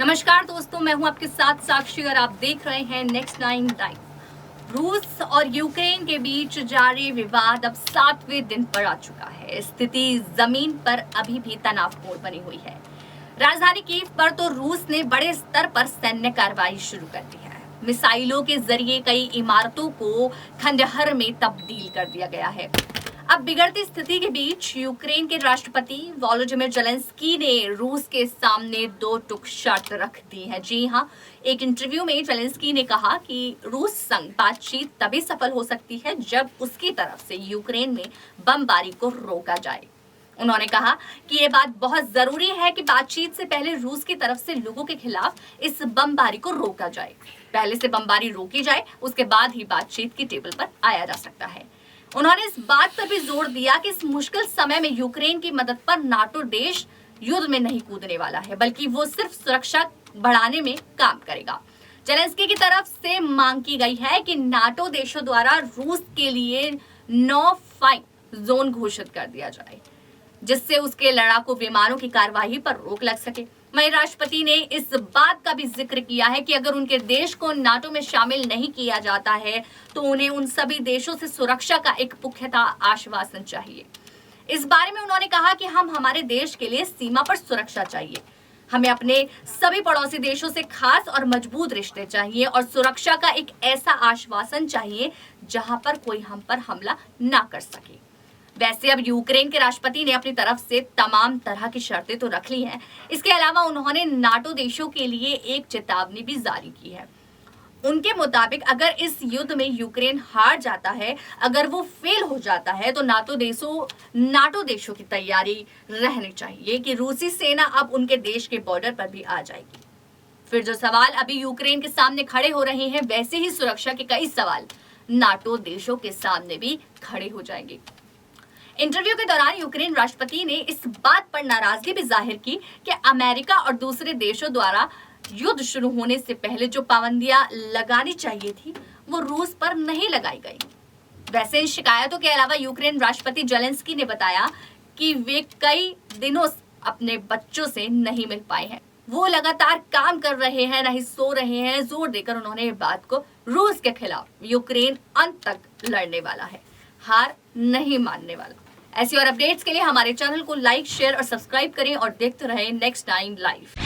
नमस्कार दोस्तों, मैं हूं आपके साथ साक्षी और आप देख रहे हैं नेक्स्ट 9 लाइव। रूस और यूक्रेन के बीच जारी विवाद अब 7वें दिन पर आ चुका है। स्थिति जमीन पर अभी भी तनावपूर्ण बनी हुई है। राजधानी कीव पर तो रूस ने बड़े स्तर पर सैन्य कार्रवाई शुरू कर दी है। मिसाइलों के जरिए कई इमारतों को खंडहर में तब्दील कर दिया गया है। अब बिगड़ती स्थिति के बीच यूक्रेन के राष्ट्रपति वोलोदिमीर जेलेंस्की ने रूस के सामने दो टूक शर्त रख दी है। जी हां, एक इंटरव्यू में जेलेंस्की ने कहा कि रूस संग बातचीत तभी सफल हो सकती है जब उसकी तरफ से यूक्रेन में बमबारी को रोका जाए। उन्होंने कहा कि ये बात बहुत जरूरी है कि बातचीत से पहले रूस की तरफ से लोगों के खिलाफ इस बमबारी को रोका जाए। पहले से बमबारी रोकी जाए, उसके बाद ही बातचीत की टेबल पर आया जा सकता है। उन्होंने इस बात पर भी जोर दिया कि इस मुश्किल समय में यूक्रेन की मदद पर नाटो देश युद्ध में नहीं कूदने वाला है, बल्कि वो सिर्फ सुरक्षा बढ़ाने में काम करेगा। जेलेंस्की की तरफ से मांग की गई है कि नाटो देशों द्वारा रूस के लिए नो फाइट जोन घोषित कर दिया जाए, जिससे उसके लड़ाकू विमानों की कार्यवाही पर रोक लग सके। वहीं राष्ट्रपति ने इस बात का भी जिक्र किया है कि अगर उनके देश को नाटो में शामिल नहीं किया जाता है तो उन्हें उन सभी देशों से सुरक्षा का एक पुख्ता आश्वासन चाहिए। इस बारे में उन्होंने कहा कि हम हमारे देश के लिए सीमा पर सुरक्षा चाहिए। हमें अपने सभी पड़ोसी देशों से खास और मजबूत रिश्ते चाहिए और सुरक्षा का एक ऐसा आश्वासन चाहिए जहां पर कोई हम पर हमला ना कर सके। वैसे अब यूक्रेन के राष्ट्रपति ने अपनी तरफ से तमाम तरह की शर्तें तो रख ली हैं। इसके अलावा उन्होंने नाटो देशों के लिए एक चेतावनी भी जारी की है। उनके मुताबिक अगर इस युद्ध में यूक्रेन हार जाता है, अगर वो फेल हो जाता है, तो नाटो देशों की तैयारी रहनी चाहिए कि रूसी सेना अब उनके देश के बॉर्डर पर भी आ जाएगी। फिर जो सवाल अभी यूक्रेन के सामने खड़े हो रहे हैं, वैसे ही सुरक्षा के कई सवाल नाटो देशों के सामने भी खड़े हो जाएंगे। इंटरव्यू के दौरान यूक्रेन राष्ट्रपति ने इस बात पर नाराजगी भी जाहिर की कि अमेरिका और दूसरे देशों द्वारा युद्ध शुरू होने से पहले जो पाबंदियां लगानी चाहिए थी वो रूस पर नहीं लगाई गई। वैसे इन शिकायतों के अलावा यूक्रेन राष्ट्रपति जेलेंस्की ने बताया कि वे कई दिनों अपने बच्चों से नहीं मिल पाए हैं। वो लगातार काम कर रहे हैं, नहीं सो रहे हैं। जोर देकर उन्होंने ये बात को रूस के खिलाफ यूक्रेन अंत तक लड़ने वाला है, हार नहीं मानने वाला। ऐसी और अपडेट्स के लिए हमारे चैनल को लाइक, शेयर और सब्सक्राइब करें और देखते रहें नेक्स्ट 9 लाइव।